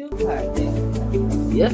do podcast. Yep.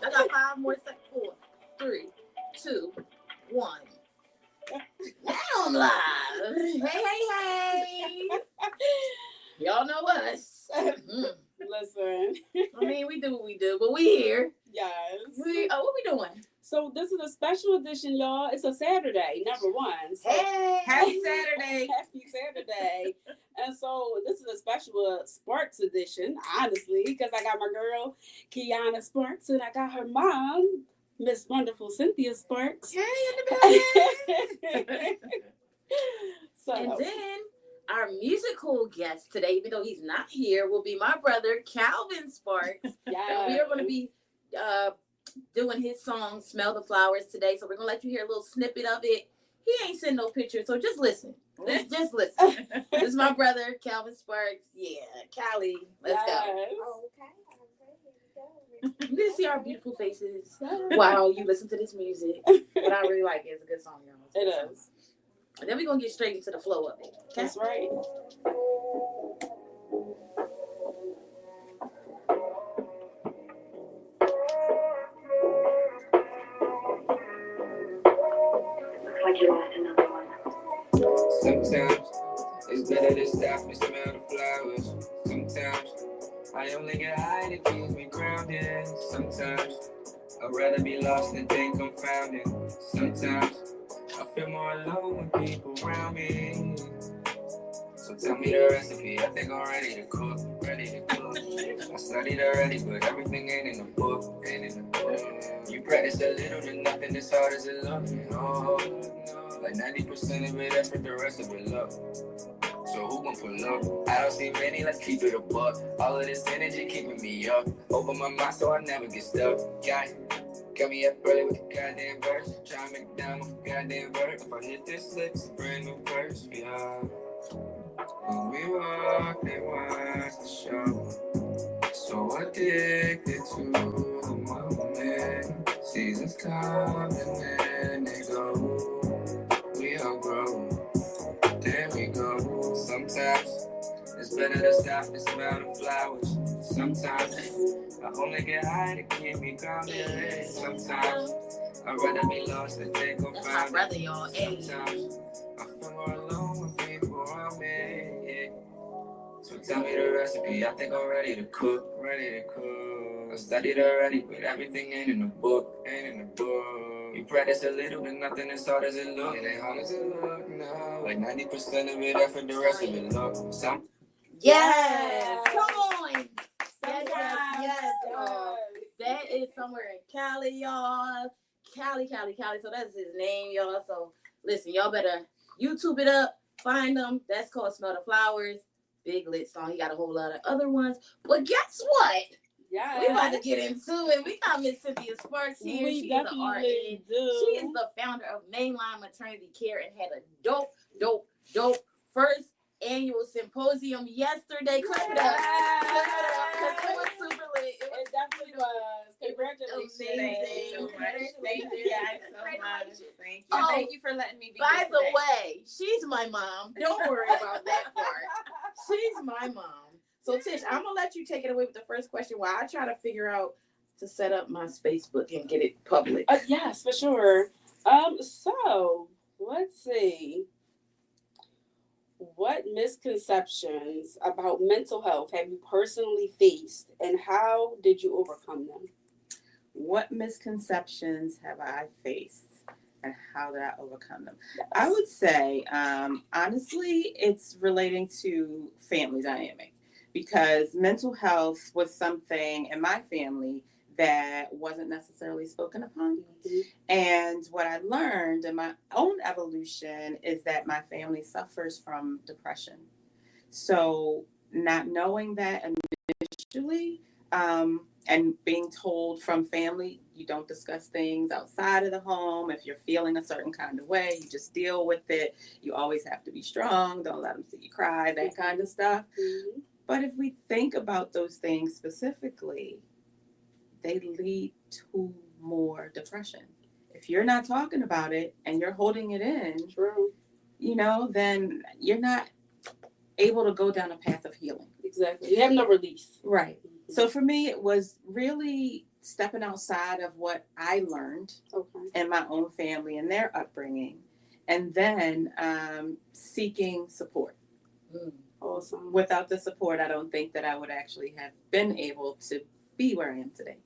I got 5 more seconds. 4, 3, 2, 1. Now I'm live. Hey. Y'all know us. Listen. I mean, we do what we do, but we here. Yes. What we doing? So this is a special edition, y'all. It's a Saturday, number one. So Hey. Happy Saturday. Happy Saturday. And so this is a special Sparks edition, honestly, because I got my girl, Keona Sparks, and I got her mom, Miss Wonderful Cynthia Sparks. Hey, in the building. So, And then our musical guest today, even though he's not here, will be my brother, Calvin Sparks. yeah. We are going to be doing his song, Smell the Flowers, today. So we're going to let you hear a little snippet of it. He ain't sent no pictures, so just listen. Just listen. This is my brother, Calvin Sparks. Yeah, Callie, let's go. Okay. You can see our beautiful faces while you listen to this music. What I really like is a good song, y'all. It is. And then we're going to get straight into the flow of it. Okay? That's right. Looks like you lost another one. Sometimes it's better to stop and smell the flowers. Sometimes I only get high to keep me grounded. Sometimes I'd rather be lost than think I'm founded. Sometimes I feel more alone when people around me. So tell me the recipe, I think I'm ready to cook, I studied already, but everything ain't in the book, You practice a little to nothing as hard as it looks, Like 90% of it, that's what the rest of it look. So who gon' pull up? I don't see many, let's keep it a buck. All of this energy keeping me up. Open my mind so I never get stuck. Got me up early with the goddamn verse. Try to make it down with the goddamn verse. If I hit this lick, it's a brand new verse, yeah. When we walk, they watch the show. So addicted to the moment. Seasons come and then they go. We all grow. There we go. Sometimes it's better to stop and smell the flowers. Sometimes I only get high to keep me grounded. Sometimes I'd rather be lost than think I'm That's my found. brother, y'all. Hey. Sometimes I feel more alone when people around me. Yeah. So tell me the recipe. I think I'm ready to cook. I studied already, but everything ain't in the book. You practice a little, but nothing as hard as it look. It ain't hard as it look, no. Like 90% of it, effort, the rest of it look. Yes. Come on. Yes. That is somewhere in Cali, y'all. Cali. So that's his name, y'all. So listen, y'all better YouTube it up, find them. That's called Smell the Flowers. Big lit song. He got a whole lot of other ones. But guess what? Yeah. We about to get into it. We got Miss Cynthia Sparks here. We She is an RN. definitely do. She is the founder of Mainline Maternity Care and had a dope first annual symposium yesterday. Clap it up. Because it was super lit. It definitely was. Congratulations. Amazing. Thank you so much. Thank you guys so much. Thank you. Oh, Thank you for letting me be By here the today. way, she's my mom. Don't worry about that part. She's my mom. So Tish, I'm gonna let you take it away with the first question while I try to figure out to set up my Facebook and get it public. Yes, for sure. So let's see. What misconceptions about mental health have you personally faced, and how did you overcome them? What misconceptions have I faced, and how did I overcome them? Yes. I would say, honestly, it's relating to family dynamic, because mental health was something in my family that wasn't necessarily spoken upon. Mhm. And what I learned in my own evolution is that my family suffers from depression. So not knowing that initially, and being told from family, you don't discuss things outside of the home. If you're feeling a certain kind of way, you just deal with it. You always have to be strong. Don't let them see you cry, that kind of stuff. Mhm. But if we think about those things specifically, they lead to more depression. If you're not talking about it and you're holding it in, True. then you're not able to go down a path of healing. Exactly. You have no release. Right. So for me, it was really stepping outside of what I learned Okay. in my own family and their upbringing, and then seeking support. Awesome. Without the support, I don't think that I would actually have been able to be where I am today.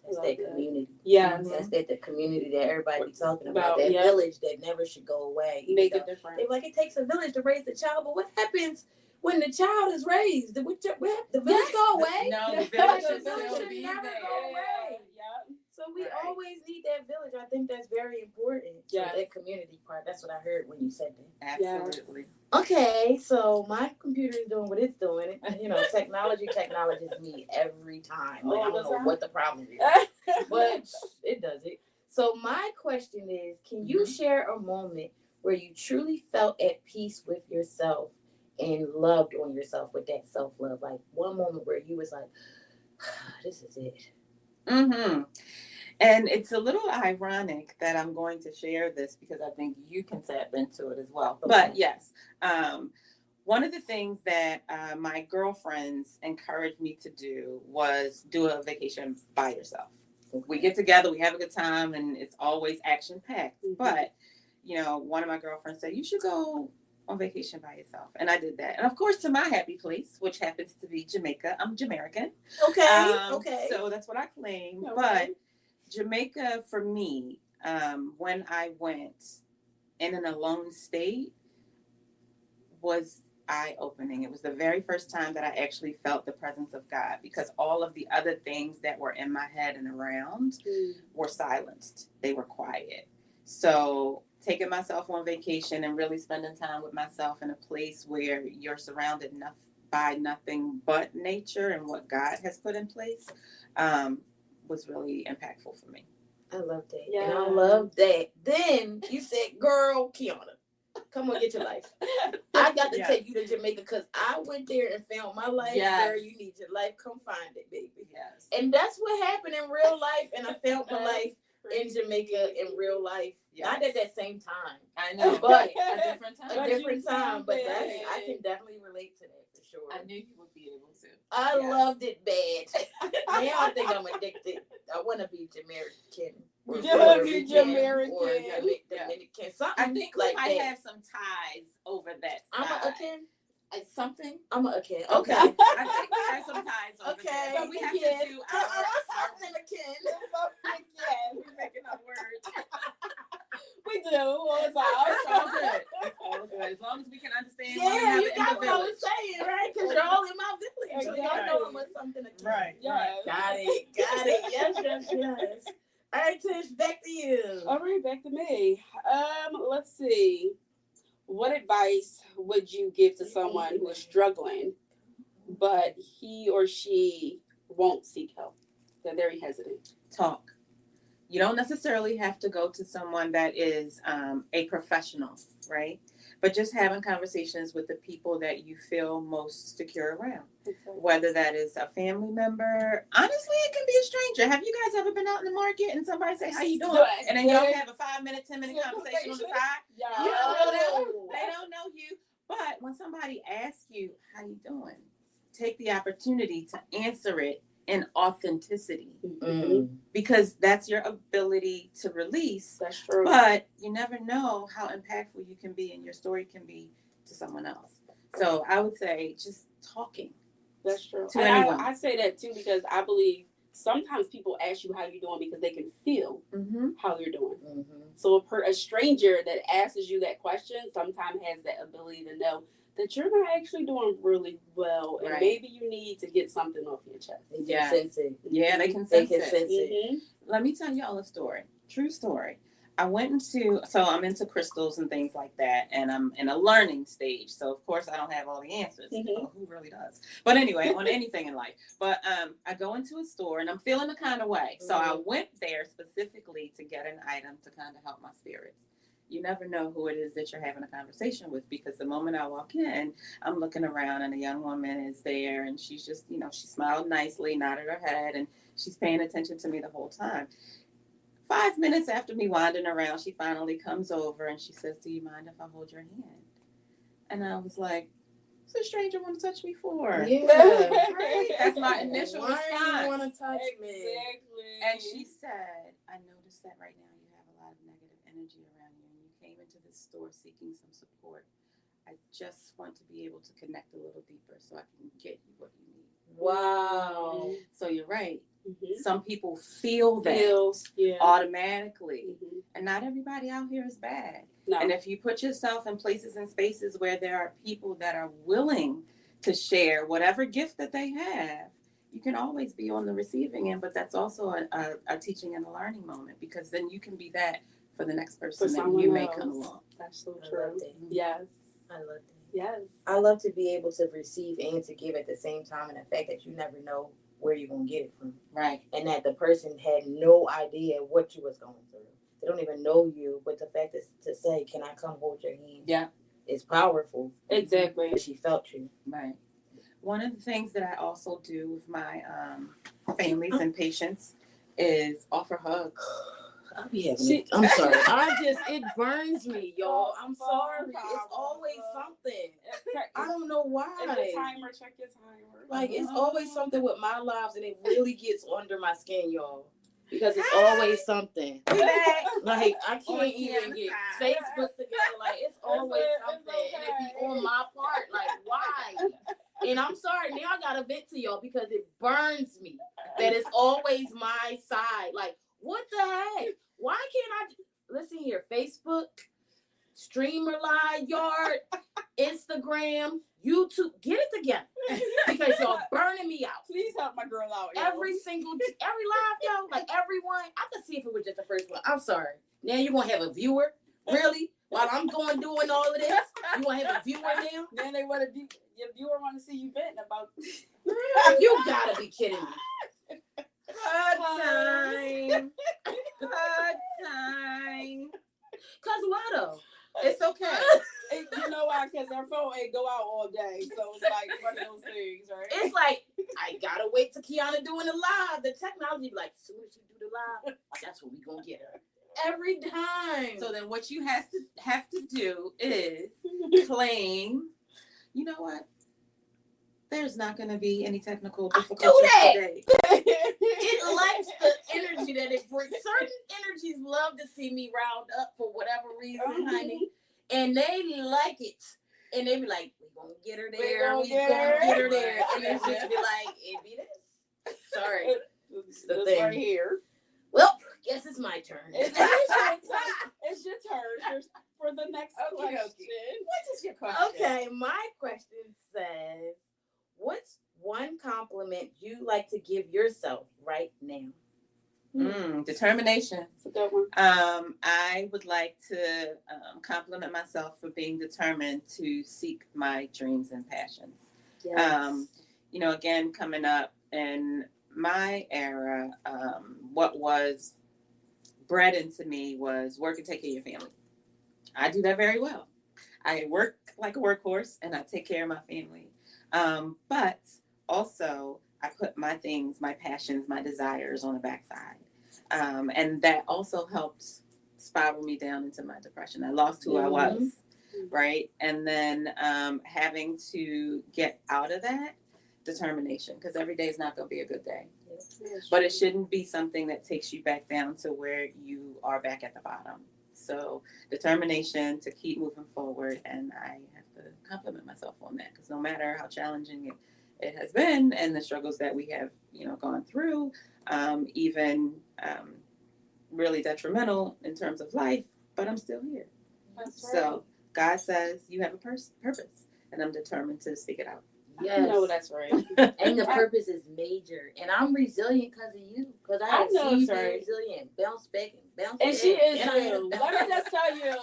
That's that community. Yes. That's the community that everybody be talking about. That yeah. village that never should go away. Even Make though a difference. They're like, it takes a village to raise the child, but what happens when the child is raised? The village go away? No, the Like, village the should village still should be never there. go away. Yeah. So we Right. always need that village. I think that's very important. Yes. So that community part, that's what I heard when you said that. Absolutely. Okay, so my computer is doing what it's doing. Technology me every time. Like, I don't know what the problem is, but it does it. So my question is, can you share a moment where you truly felt at peace with yourself and loved on yourself with that self-love? Like one moment where you was like, this is it. Mm-hmm. And it's a little ironic that I'm going to share this because I think you can tap into it as well. Okay. But yes, one of the things that my girlfriends encouraged me to do was do a vacation by yourself. We get together, we have a good time, and it's always action-packed. Mhm. But, one of my girlfriends said, you should go on vacation by yourself. And I did that. And of course, to my happy place, which happens to be Jamaica. I'm Jamaican. Okay. So that's what I claim. Okay. But Jamaica, for me, when I went in an alone state, was eye-opening. It was the very first time that I actually felt the presence of God, because all of the other things that were in my head and around were silenced. They were quiet. So taking myself on vacation and really spending time with myself in a place where you're surrounded by nothing but nature and what God has put in place was really impactful for me. I love that. Yeah. And I love that. Then you said, girl, Keona, come on, get your life. I got to Yes. take you to Jamaica because I went there and found my life. Yes. Girl, you need your life. Come find it, baby. Yes. And that's what happened in real life. And I found my life in Jamaica in real life. Yes. Not at that same time. I know, But a different time. a different time. But found that's, it. I can definitely relate to that for sure. I knew you would be able to. I Yes. loved it bad. Now I think I'm addicted. I want to be Jamaican. Or You wanna be Puerto Rican Jamaican. Or Dominican. Something I think we like might that. have some ties over that I'm side. a akin. Something. I'm a akin. Okay. Okay. I think we have some ties over Okay. there. So we have Yes. to do I'm our something akin. we're making up words. We do. All the It's all time. good. It's all good. As long as we can understand one Yeah, another you in got the what I village. was saying, right? Because you're all in my village. So y'all know I'm a something akin. Right. Yes. Got it. Yes. All right, Tish, back to you. All right, back to me. Let's see. What advice would you give to someone who is struggling, but he or she won't seek help? They're very hesitant. Talk. You don't necessarily have to go to someone that is a professional, right? But just having conversations with the people that you feel most secure around. Whether that is a family member, honestly, it can be a stranger. Have you guys ever been out in the market and somebody say, how you doing? And then y'all have a 5-minute, 10-minute conversation on the side? Yeah. You don't know them. Oh. They don't know you. But when somebody asks you, how you doing? Take the opportunity to answer it in authenticity, because that's your ability to release. That's true. But you never know how impactful you can be and your story can be to someone else. So I would say just talking. That's true. To And anyone. I say that too because I believe sometimes people ask you how you're doing because they can feel how you're doing. So a stranger that asks you that question sometimes has that ability to know that you're not actually doing really well, and Right. maybe you need to get something off your chest. They can Yeah. sense it. Yeah, they can They sense can it. sense it. Mm-hmm. Let me tell y'all a story. True story. I'm into crystals and things like that, and I'm in a learning stage. So of course I don't have all the answers. Mhm. Who really does? But anyway, on anything in life. But I go into a store and I'm feeling a kind of way. So I went there specifically to get an item to kind of help my spirits. You never know who it is that you're having a conversation with, because the moment I walk in, I'm looking around and a young woman is there, and she's just, she smiled nicely, nodded her head, and she's paying attention to me the whole time. 5 minutes after me wandering around, she finally comes over and she says, "Do you mind if I hold your hand?" And I was like, "What's a stranger want to touch me for?" Yeah. Right? That's my initial Why response. you want to touch me? Exactly. And she said, "I noticed that right now you have a lot of negative energy around you, and you came into this store seeking some support. I just want to be able to connect a little deeper so I can get you what you need." Wow. So you're right. Mm-hmm. Some people feel that Yeah. automatically, Mm-hmm. and not everybody out here is bad. No. And if you put yourself in places and spaces where there are people that are willing to share whatever gift that they have, you can always be on the receiving end. But that's also a teaching and a learning moment, because then you can be that for the next person For that someone you may else. come along. That's so I true. love that. Yes. I love that. Yes. I love to be able to receive and to give at the same time, and the fact that you never know where you're going to get it from. Right. And that the person had no idea what you was going through. They don't even know you, but the fact is to say, "Can I come hold your hand?" Yeah. It's powerful. Exactly. But she felt you. Right. One of the things that I also do with my families and patients is offer hugs. I'll be having it. I'm sorry. It burns me, y'all. I'm sorry. It's always something. I don't know why. Check your timer. Like, it's always something with my lives, and it really gets under my skin, y'all. Because it's always something. Like, I can't even get Facebook together. Like, it's always something. And it be on my part. Like, why? And I'm sorry, now I gotta vent to y'all because it burns me that it's always my side. Like, what the heck? Why can't I listen here? Facebook, Streamer Live Yard, Instagram, YouTube, get it together. Because y'all burning me out. Please help my girl out. Every live, yo, like everyone. I could see if it was just the first one. I'm sorry. Now you're gonna have a viewer? Really? While I'm doing all of this, you wanna have a viewer now? Then they wanna be your viewer wanna see you venting about You gotta be kidding me. Hug time. Hug time. Cause why though? It's okay. You know why? Because our phone ain't go out all day. So it's like one of those things, right? It's like, I gotta wait till Keona doing the live. The technology be like, as soon as she do the live, that's when we gonna get her. Every time. So then what you have to do is claim, you know what? There's not going to be any technical difficulties today. It likes the energy that it brings. Certain energies love to see me riled up for whatever reason, honey. And they like it. And they be like, we gonna get her there. We gonna get her there. And it's just be like, it be this. Sorry. It's the thing. right here. Well, guess it's my turn. It's your turn for the next question. What is your question? Okay, my question says, what's one compliment you like to give yourself right now? Determination. That's a good one. I would like to compliment myself for being determined to seek my dreams and passions. Yes. Again, coming up in my era, what was bred into me was work and take care of your family. I do that very well. I work like a workhorse and I take care of my family. But also I put my things, my passions, my desires on the backside. And that also helped spiral me down into my depression. I lost who I was, right? And then having to get out of that, determination, because every day is not going to be a good day. But it shouldn't be something that takes you back down to where you are back at the bottom. So determination to keep moving forward, and I have to compliment myself on that, because no matter how challenging it has been and the struggles that we have, gone through, even really detrimental in terms of life, but I'm still here. That's right. So God says you have a purpose. and I'm determined to stick it out. Yes. No, that's right. And the purpose is major. And I'm resilient because of you. Because I know see you it's being right. resilient. Bounce back and bounce And back. she is And you. Let me just tell you.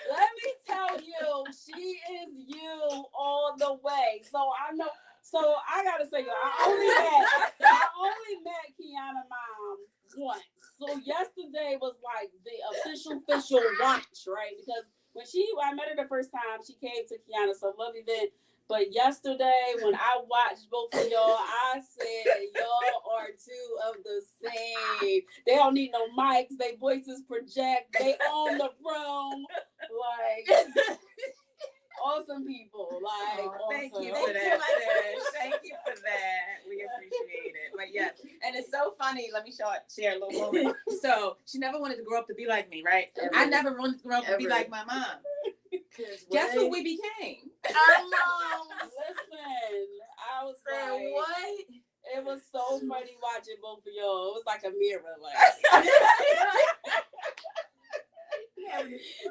Let me tell you. She is you all the way. So I know. So I gotta say, I only met Keona mom once. So yesterday was like the official watch, right? Because when I met her the first time, she came to Keona's so love event. But yesterday, when I watched both of y'all, I said, y'all are two of the same. They don't need no mics. They voices project. They own the room. Like, awesome people. Like, awesome. Thank you for that, sis. Thank you for that. We appreciate it. But yeah, and it's so funny. Let me share a little moment. So she never wanted to grow up to be like me, right? I never wanted to grow up to be like my mom. Guess who we became? I know. Listen, I was Saying like, what? it was so funny watching both of y'all. It was like a mirror. Like,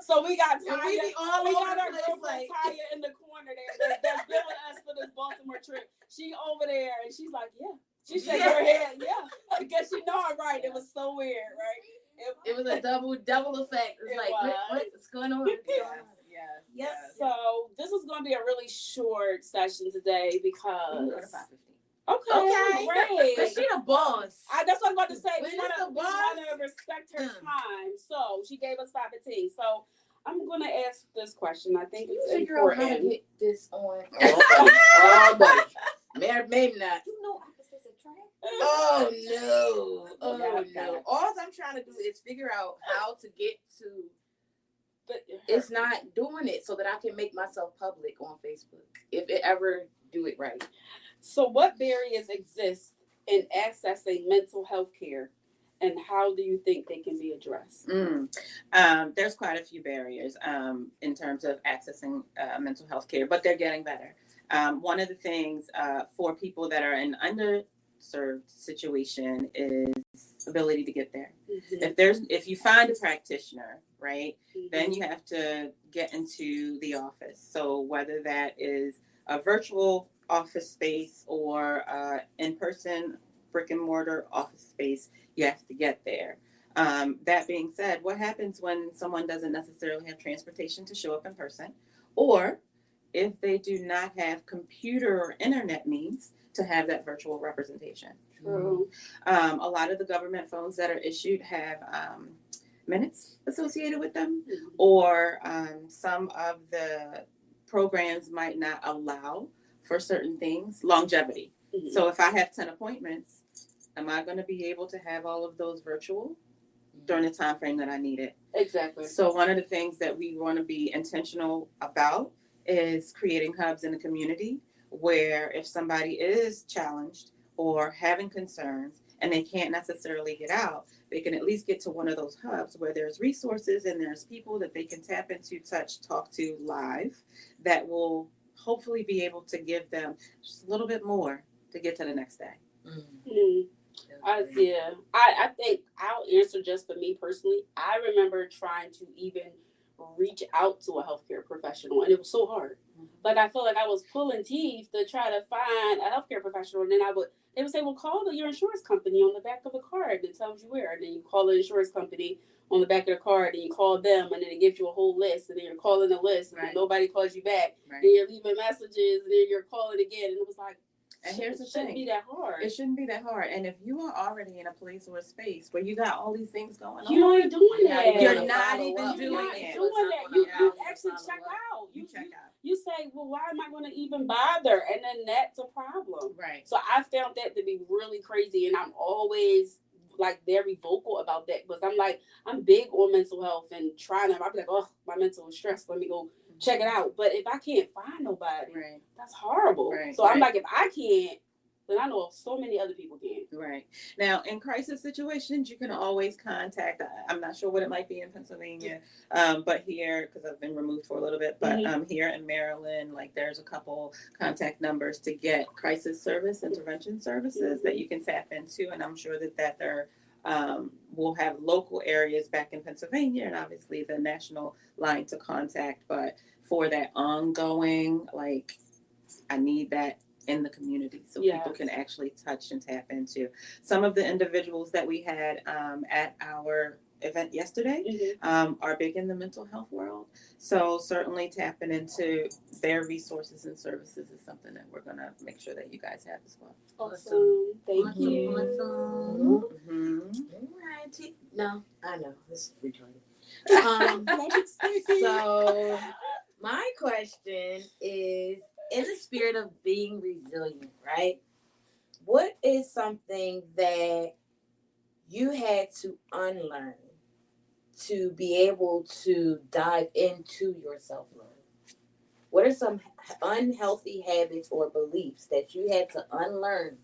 so we got Taya. We got our girlfriend Taya in the corner there. That's been with us for this Baltimore trip. She over there and she's like, yeah. She shaking her head, yeah. I guess you know I'm right. It was so weird, right? It was a double effect. It's like, what's going on? Yes. So this is going to be a really short session today because. Okay. Great. Cause she the boss. That's what I'm about to say. When We want it's to respect her time. So she gave us 5:15. So I'm going to ask this question. I think it's figure out important. how to get this on. Oh, buddy. Maybe not. You know opposites attract. Oh no. Oh Yeah, no. All I'm trying to do is figure out how to get to. But It's not doing it so that I can make myself public on Facebook. If it ever do it right. So what barriers exist in accessing mental health care, and how do you think they can be addressed? There's quite a few barriers in terms of accessing mental health care, but they're getting better. One of the things for people that are in underserved situation is ability to get there. Mm-hmm. If you find a practitioner, right, Mm-hmm. then you have to get into the office. So whether that is a virtual office space or in-person brick and mortar office space, you have to get there. That being said, what happens when someone doesn't necessarily have transportation to show up in person, or if they do not have computer or internet means to have that virtual representation? True. A lot of the government phones that are issued have minutes associated with them, or some of the programs might not allow for certain things, longevity. Mm-hmm. So if I have 10 appointments, am I going to be able to have all of those virtual during the time frame that I need it? Exactly. So one of the things that we want to be intentional about is creating hubs in the community where if somebody is challenged or having concerns and they can't necessarily get out, they can at least get to one of those hubs where there's resources and there's people that they can tap into, touch, talk to live that will hopefully be able to give them just a little bit more to get to the next day. Mm-hmm. I think I'll answer just for me personally. I remember trying to even reach out to a healthcare professional, and it was so hard. Like I felt like I was pulling teeth to try to find a healthcare professional, and then they would say, "Well, call your insurance company on the back of a card that tells you where." And then you call the insurance company on the back of the card, and you call them, and then it gives you a whole list, and then you're calling the list, and then nobody calls you back. Right. Then you're leaving messages, and then you're calling again, and it was like. And here's the It shouldn't thing. be that hard. It shouldn't be that hard. And if you are already in a place or a space where you got all these things going on, You ain't doing that. You're not even You're doing not it. doing that. You actually check out. You check out. You say, well, why am I going to even bother? And then that's a problem. Right. So I found that to be really crazy. And I'm always like very vocal about that because I'm big on mental health and I'll be like, oh, my mental is stressed. Let me go check it out. But if I can't find nobody, that's horrible. Right. So I'm like, if I can't, then I know so many other people can. Right. Now, in crisis situations, you can always contact, I'm not sure what it might be in Pennsylvania, but here, because I've been removed for a little bit, but here in Maryland, like there's a couple contact numbers to get crisis service, intervention services that you can tap into. And I'm sure that they're, we'll have local areas back in Pennsylvania and obviously the national line to contact. But for that ongoing, like, I need that in the community so Yes. people can actually touch and tap into. Some of the individuals that we had at our event yesterday are big in the mental health world. So certainly tapping into their resources and services is something that we're going to make sure that you guys have as well. Awesome. Thank you. Awesome. Mm-hmm. No, I know. This is retarded. So my question is, in the spirit of being resilient, right? What is something that you had to unlearn to be able to dive into your self-love? What are some unhealthy habits or beliefs that you had to unlearn?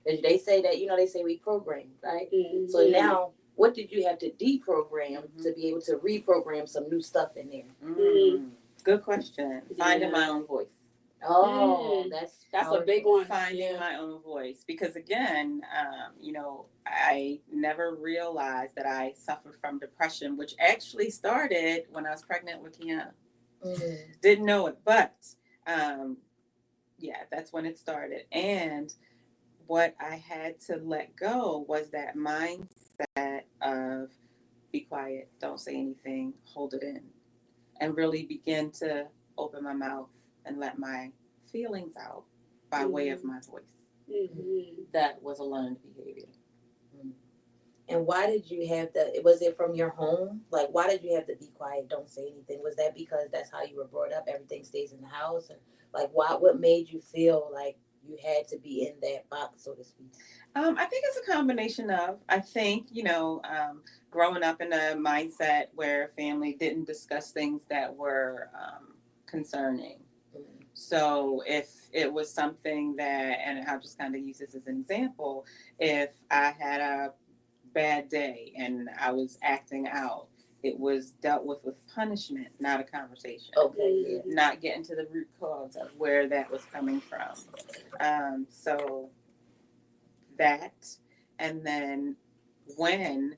They say that, they say we program, right? Mm-hmm. So now, what did you have to deprogram to be able to reprogram some new stuff in there? Mm. Good question. Finding my own voice. Oh, that's a big one. Finding my own voice, because again, I never realized that I suffered from depression, which actually started when I was pregnant with Keona. Didn't know it, but that's when it started. And what I had to let go was that mindset of be quiet, don't say anything, hold it in, and really begin to open my mouth and let my feelings out by way of my voice. Mm-hmm. That was a learned behavior. And why did you have to, was it from your home? Like, why did you have to be quiet, don't say anything? Was that because that's how you were brought up, everything stays in the house? Or like, what made you feel like you had to be in that box, so to speak? I think it's a combination of, growing up in a mindset where family didn't discuss things that were concerning. So if it was something that, and I'll just kind of use this as an example, if I had a bad day and I was acting out, it was dealt with punishment, not a conversation. Okay, yeah. Not getting to the root cause of where that was coming from. So that, and then when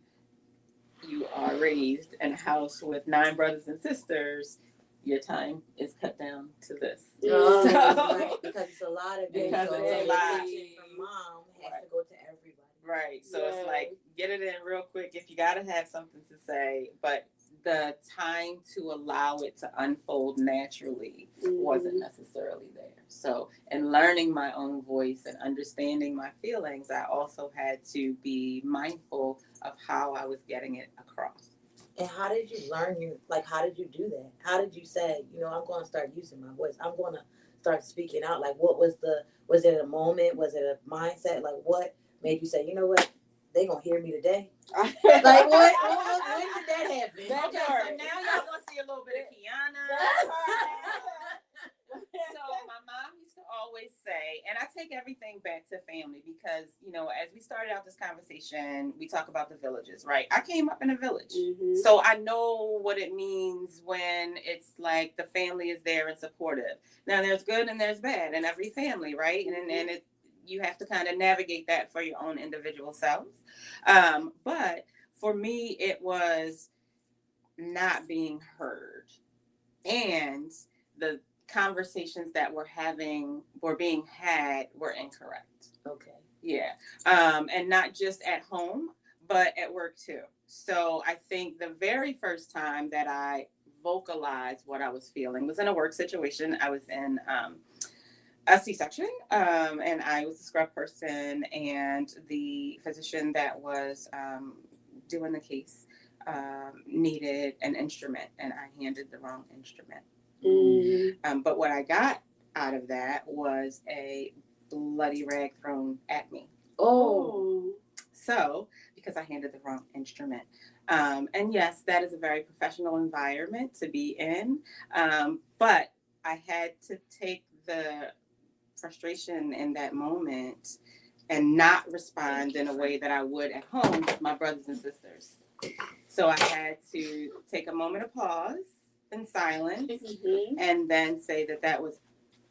you are raised in a house with 9 brothers and sisters, your time is cut down to this. Right, because it's a lot of Because so it's a lot. from mom has to go to everybody. Right. So it's like, get it in real quick if you got to have something to say, but the time to allow it to unfold naturally wasn't necessarily there. So in learning my own voice and understanding my feelings, I also had to be mindful of how I was getting it across. And how did you learn how did you do that? How did you say, I'm going to start using my voice. I'm going to start speaking out. Like, was it a moment? Was it a mindset? Like, what made you say, you know what? They going to hear me today? Like, when did that happen? Okay, so now y'all going to see a little bit of Keona. So my mom used to always say, and I take everything back to family because, as we started out this conversation, we talk about the villages, right? I came up in a village. So I know what it means when it's like the family is there and supportive. Now there's good and there's bad in every family, right? And you have to kind of navigate that for your own individual selves. But for me, it was not being heard. And the conversations that were being had were incorrect. Okay. Yeah. And not just at home, but at work too. So I think the very first time that I vocalized what I was feeling was in a work situation. I was in a C-section, and I was a scrub person, and the physician that was doing the case needed an instrument, and I handed the wrong instrument. But what I got out of that was a bloody rag thrown at me. Oh. So, because I handed the wrong instrument. And yes, that is a very professional environment to be in. But I had to take the frustration in that moment and not respond in a way that I would at home with my brothers and sisters. So I had to take a moment of pause in silence and then say that was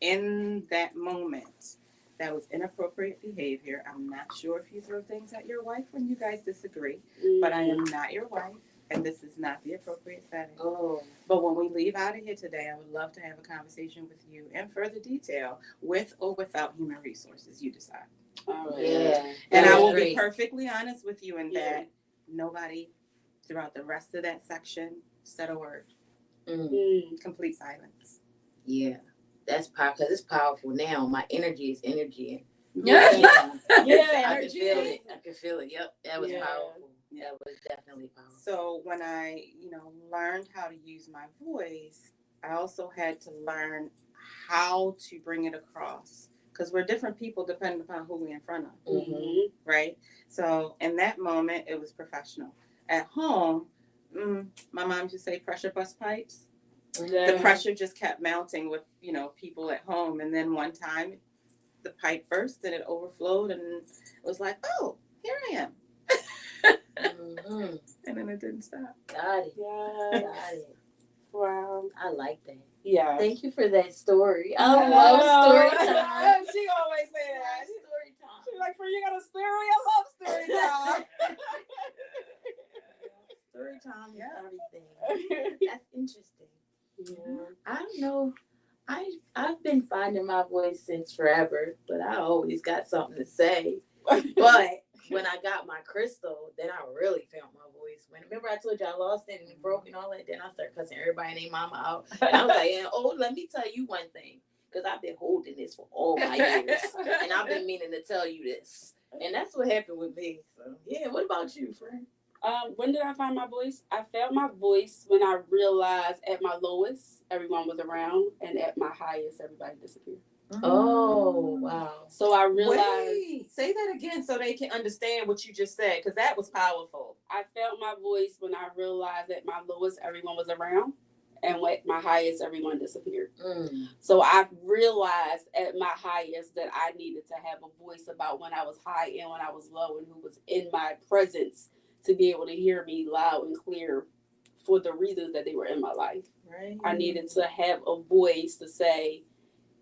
in that moment. That was inappropriate behavior. I'm not sure if you throw things at your wife when you guys disagree, but I am not your wife. and this is not the appropriate setting. Oh. But when we leave out of here today, I would love to have a conversation with you in further detail, with or without human resources. You decide. All right. Yeah. And That I was will be great. perfectly honest with you in Yeah. that nobody throughout the rest of that section said a word. Mm. Complete silence. Yeah, that's powerful because it's powerful now. My energy is energy. Yeah. Yeah. I can feel it. I can feel it. Yep, that was Yeah. powerful. Yeah. That was definitely powerful. So when I, learned how to use my voice, I also had to learn how to bring it across because we're different people depending upon who we're in front of, Mm-hmm. right? So in that moment, it was professional. At home, my mom used to say pressure bust pipes. Yeah. The pressure just kept mounting with, people at home. And then one time the pipe burst and it overflowed and it was like, oh, here I am. Mm-hmm. And then it didn't stop. Got it. Yeah. Got it. Wow. I like that. Yeah. Thank you for that story. I love story time. She always say that. Story time. She's like, "For you got a story? I love story time." Story time is everything. That's interesting. Yeah. I don't know. I've been finding my voice since forever, but I always got something to say. But when I got my crystal, then I really found my voice. Remember I told you I lost it and broke and all that? Then I started cussing everybody and their mama out. And I was like, let me tell you one thing. Because I've been holding this for all my years. And I've been meaning to tell you this. And that's what happened with me. So, yeah, what about you, friend? When did I find my voice? I found my voice when I realized at my lowest, everyone was around, and at my highest, everybody disappeared. Oh, wow. So I realized. Wait, say that again so they can understand what you just said, because that was powerful. I felt my voice when I realized at my lowest, everyone was around, and at my highest, everyone disappeared. So I realized at my highest that I needed to have a voice about when I was high and when I was low, and who was in my presence to be able to hear me loud and clear for the reasons that they were in my life. Right. I needed to have a voice to say,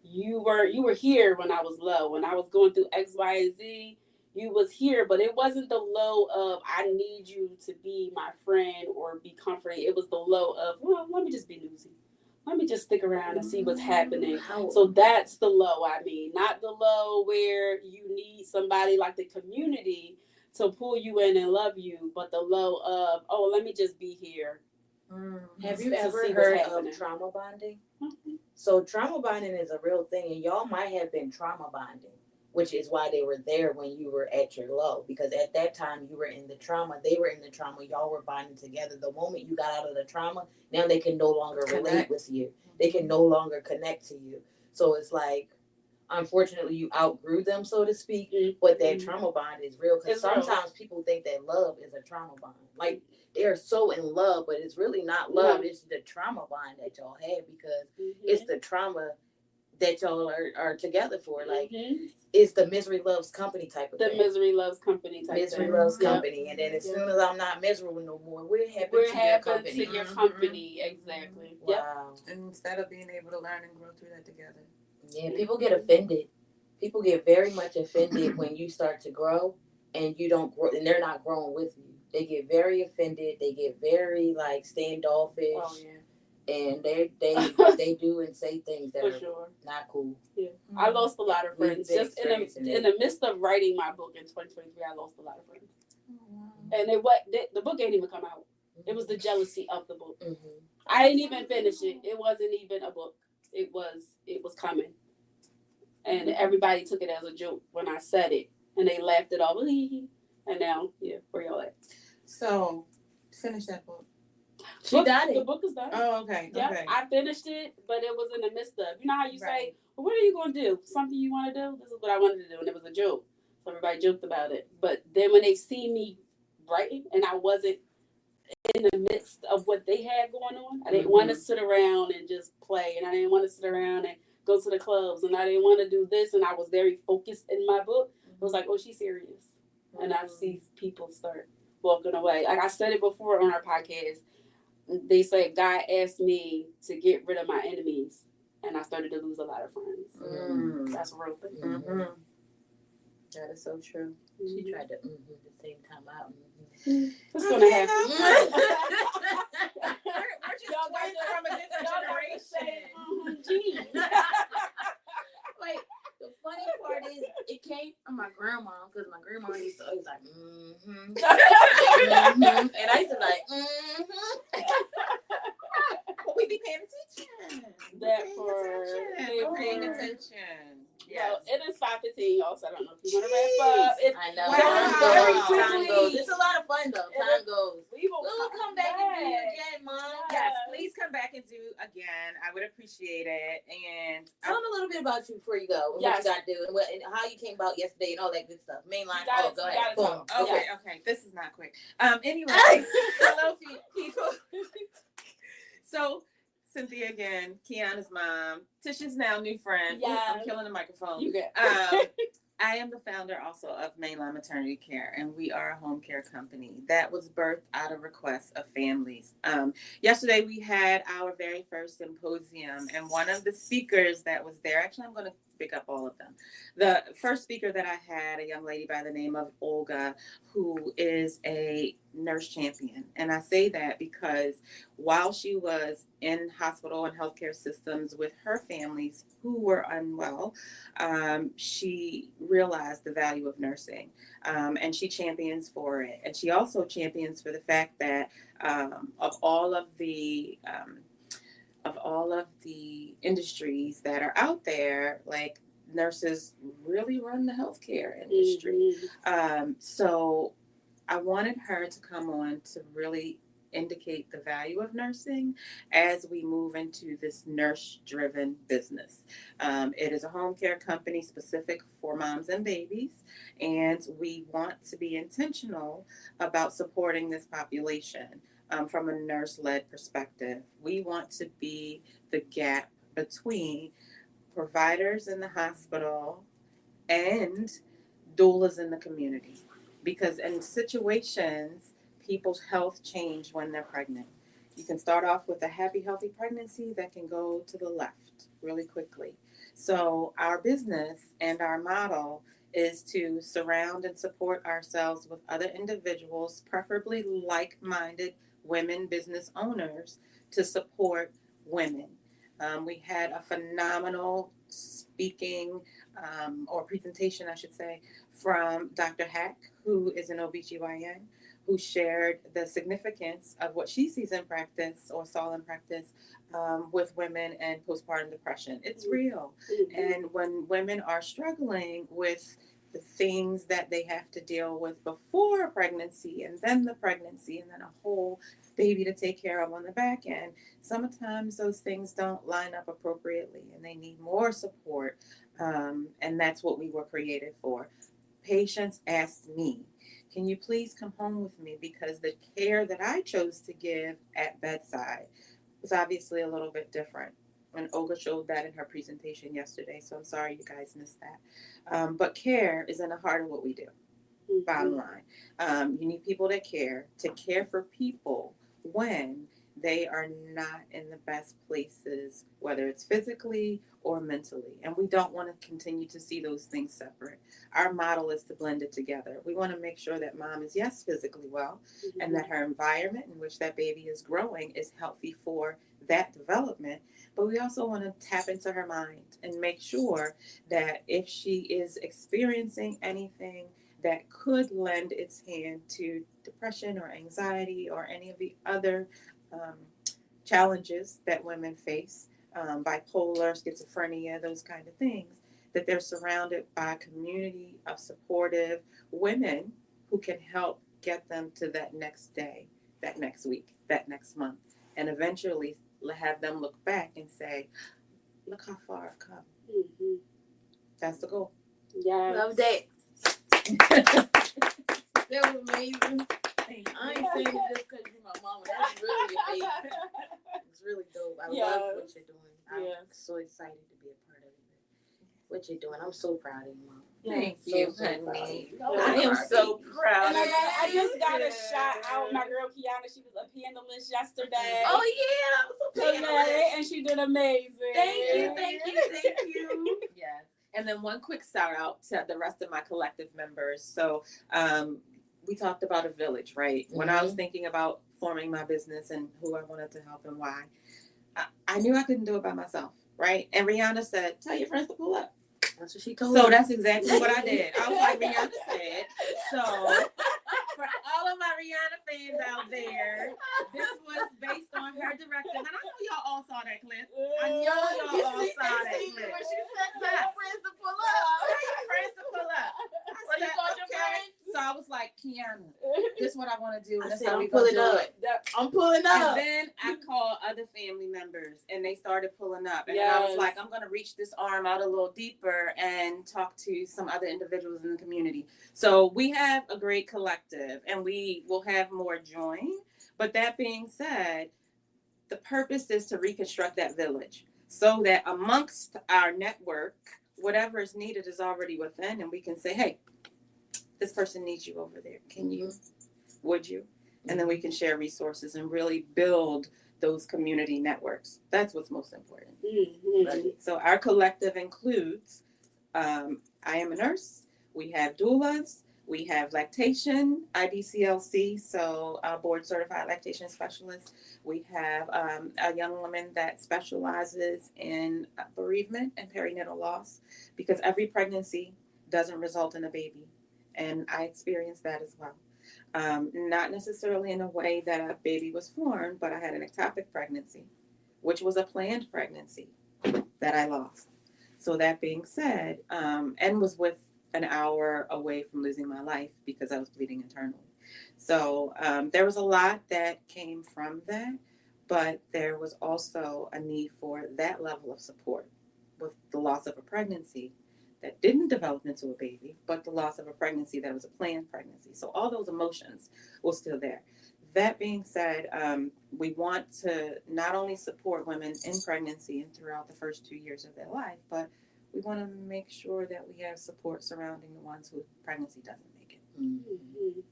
you were here when I was low. When I was going through X, Y, and Z, you was here, but it wasn't the low of, I need you to be my friend or be comforting. It was the low of, well, let me just be nosy. Let me just stick around and see what's happening. So that's the low, I mean. Not the low where you need somebody like the community to pull you in and love you, but the low of, oh, let me just be here. Have you To ever see what's heard happening. of trauma bonding? Mm-hmm. So trauma bonding is a real thing, and y'all might have been trauma bonding, which is why they were there when you were at your low, because at that time you were in the trauma, they were in the trauma, y'all were bonding together. The moment you got out of the trauma, now they can no longer relate with you. They can no longer connect to you. So it's like, unfortunately, you outgrew them, so to speak, but that trauma bond is real, because sometimes people think that love is a trauma bond. Like, they're so in love, but it's really not love. It's the trauma bond that y'all have, because it's the trauma that y'all are together for. Like, it's the misery loves company type of thing. The misery loves company type Misery thing. loves company. And then as soon as I'm not miserable no more, we're happy We're to happy your company. to your company. Exactly. Wow. And instead of being able to learn and grow through that together. Yeah, people get offended. People get very much offended when you start to grow and you don't grow, and they're not growing with you. They get very offended. They get very like standoffish. Oh yeah. And they do and say things that are not cool. Yeah, I lost a lot of friends just in the midst of writing my book in 2023. I lost a lot of friends, and the book ain't even come out. It was the jealousy of the book. I didn't even finish it. It wasn't even a book. It was coming, and everybody took it as a joke when I said it, and they laughed it off. And now, where y'all at? So, finish that book. She got it. The book is done. Oh, okay. Yeah, Okay. I finished it, but it was in the midst of, how you say, well, what are you going to do? Something you want to do? This is what I wanted to do, and it was a joke. So everybody joked about it. But then when they see me writing, and I wasn't in the midst of what they had going on, I didn't want to sit around and just play, and I didn't want to sit around and go to the clubs, and I didn't want to do this, and I was very focused in my book. It was like, oh, she's serious. And I see people start walking away. Like I said it before on our podcast, they said God asked me to get rid of my enemies, and I started to lose a lot of friends. That's a real thing. That is so true. She tried to the same time out. What's gonna happen? We're just Y'all got twins to- from a different y'all got to generation. say, gee. Like, the funny part is, it came from my grandma, because my grandma used to always like, and I used to be like, But we be paying attention. We're Paying attention. Well, it is 5:15, y'all, so I don't know if you want to wrap up. I know. Wow. Time goes. It's a lot of fun, though. Time goes. We will We'll come back and do it again, Mom. Yes, please come back and do again. I would appreciate it. And Tell them a little bit about you before you go. And what you got to do and how you came about yesterday and all that good stuff. Mainline. Go ahead. Boom. Okay, this is not quick. Anyway, hello, people. So, Cynthia again, Keona's mom, Tisha's now new friend. Yeah. I'm killing the microphone. You get. I am the founder also of Mainline Maternity Care, and we are a home care company that was birthed out of requests of families. Yesterday, we had our very first symposium, and one of the speakers that was there, actually, I'm going to pick up all of them. The first speaker that I had, a young lady by the name of Olga, who is a nurse champion. And I say that because while she was in hospital and healthcare systems with her families who were unwell, she realized the value of nursing, and she champions for it. And she also champions for the fact that of all of the industries that are out there, like nurses really run the healthcare industry. So I wanted her to come on to really indicate the value of nursing as we move into this nurse-driven business. It is a home care company specific for moms and babies, and we want to be intentional about supporting this population from a nurse-led perspective. We want to be the gap between providers in the hospital and doulas in the community, because in situations, people's health change when they're pregnant. You can start off with a happy, healthy pregnancy that can go to the left really quickly. So our business and our model is to surround and support ourselves with other individuals, preferably like-minded women business owners, to support women. We had a phenomenal speaking or presentation, I should say, from Dr. Hack, who is an OBGYN, who shared the significance of what she sees in practice or saw in practice with women and postpartum depression. It's real. And when women are struggling with the things that they have to deal with before pregnancy and then the pregnancy and then a whole baby to take care of on the back end, sometimes those things don't line up appropriately and they need more support. And that's what we were created for. Patients asked me, can you please come home with me? Because the care that I chose to give at bedside was obviously a little bit different. And Olga showed that in her presentation yesterday, so I'm sorry you guys missed that. But care is in the heart of what we do, bottom line. You need people that care to care for people when they are not in the best places, whether it's physically or mentally. And we don't want to continue to see those things separate. Our model is to blend it together. We want to make sure that mom is, yes, physically well, and that her environment in which that baby is growing is healthy for that development. But we also want to tap into her mind and make sure that if she is experiencing anything that could lend its hand to depression or anxiety or any of the other challenges that women face, bipolar, schizophrenia, those kind of things, that they're surrounded by a community of supportive women who can help get them to that next day, that next week, that next month, and eventually have them look back and say, look how far I've come. That's the goal. Yeah. Love that. That was amazing. I ain't saying it just because you're my mama. That's really amazing. It's really dope. I love what you're doing. I'm so excited to be a part of it. What you're doing. I'm so proud of you, Mom. Thank you, honey. I am so proud. And I just got to shout out my girl Keona. She was a panelist yesterday. Oh yeah, I was a panelist. And she did amazing. Thank you. Yes. And then one quick shout out to the rest of my collective members. So we talked about a village, right? When I was thinking about forming my business and who I wanted to help and why, I knew I couldn't do it by myself, right? And Rihanna said, tell your friends to pull up. That's what she told So me. that's exactly what I did. I was like Rihanna said. So for all of my Rihanna fans out there, this was based on her directive. And I know y'all all saw that clip. I know y'all all saw that clip. When she said, tell your friends to pull up. Tell your friends to pull up. Well, you called your friends? So I was like, Keona, this is what I want to do. I That's said, how we I'm gonna pulling do up. it. I'm pulling And up. then I called other family members and they started pulling up. And then I was like, I'm going to reach this arm out a little deeper and talk to some other individuals in the community. So we have a great collective and we will have more join. But that being said, the purpose is to reconstruct that village so that amongst our network, whatever is needed is already within. And we can say, hey, this person needs you over there. Can you? Would you? And then we can share resources and really build those community networks. That's what's most important. Right? So our collective includes, I am a nurse. We have doulas. We have lactation, IBCLC, so board certified lactation specialist. We have a young woman that specializes in bereavement and perinatal loss because every pregnancy doesn't result in a baby. And I experienced that as well. Not necessarily in a way that a baby was formed, but I had an ectopic pregnancy, which was a planned pregnancy that I lost. So that being said, and was with an hour away from losing my life because I was bleeding internally. So there was a lot that came from that, but there was also a need for that level of support with the loss of a pregnancy that didn't develop into a baby, but the loss of a pregnancy that was a planned pregnancy. So all those emotions were still there. That being said, we want to not only support women in pregnancy and throughout the first 2 years of their life, but we want to make sure that we have support surrounding the ones whose pregnancy doesn't make it.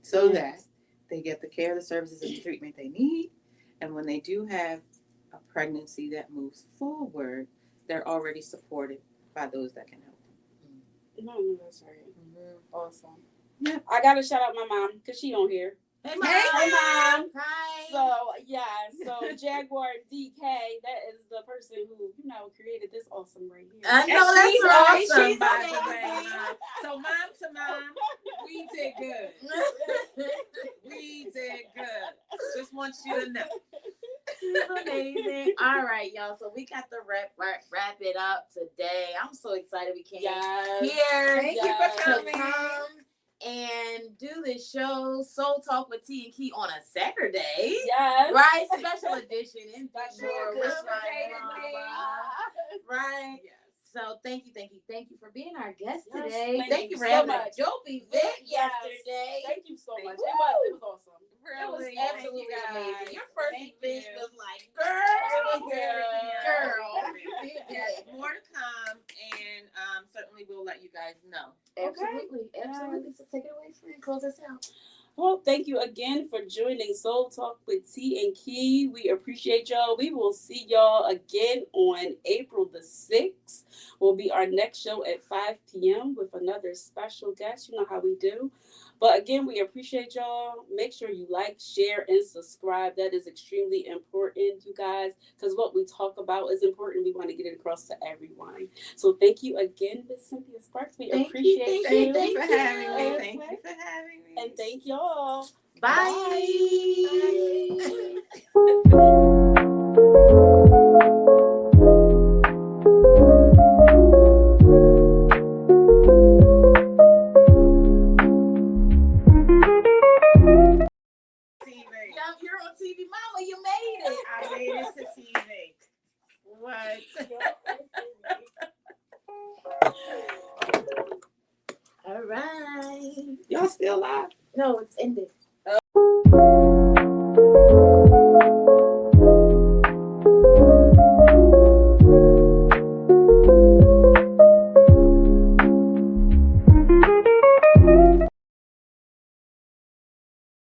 So that they get the care, the services, and the treatment they need. And when they do have a pregnancy that moves forward, they're already supported by those that can help them. No, that's right. Awesome. Yeah. I gotta shout out my mom because she on here. Hey, Mom. Hey, Mom. Hi. So Jaguar DK, that is the person who, created this awesome right here. I know that's awesome. She's by the way, Mom. So mom to mom, we did good. We did good. Just want you to know. She's amazing. All right, y'all. So we got to wrap it up today. I'm so excited we came here. Thank you for coming. Come and do this show, Soul Talk with T and Key, on a Saturday. Yes. Right? Special edition. And right? Yes. So thank you for being our guest Yes, today. thank you for so having much. a dopey event yesterday. Thank you so much. you. It was awesome. It was Really, absolutely thank you amazing. guys. Your first Thank event you. was like, Girl. Yes, More to come, and certainly we'll let you guys know. absolutely. So take it away, friend. Close us out. Well, thank you again for joining Soul Talk with T and Key. We appreciate y'all. We will see y'all again on April the 6th. Will be our next show at 5 p.m. with another special guest. You know how we do. But again, we appreciate y'all. Make sure you like, share, and subscribe. That is extremely important, you guys, because what we talk about is important. We want to get it across to everyone. So thank you again, Miss Cynthia Sparks. We appreciate you. Thank Thank you for you. having me. Thank you for having me. And thank y'all. Bye. You're on TV. Mama, you made it. I made it to TV. What? All right. Y'all still live? No, it's ended.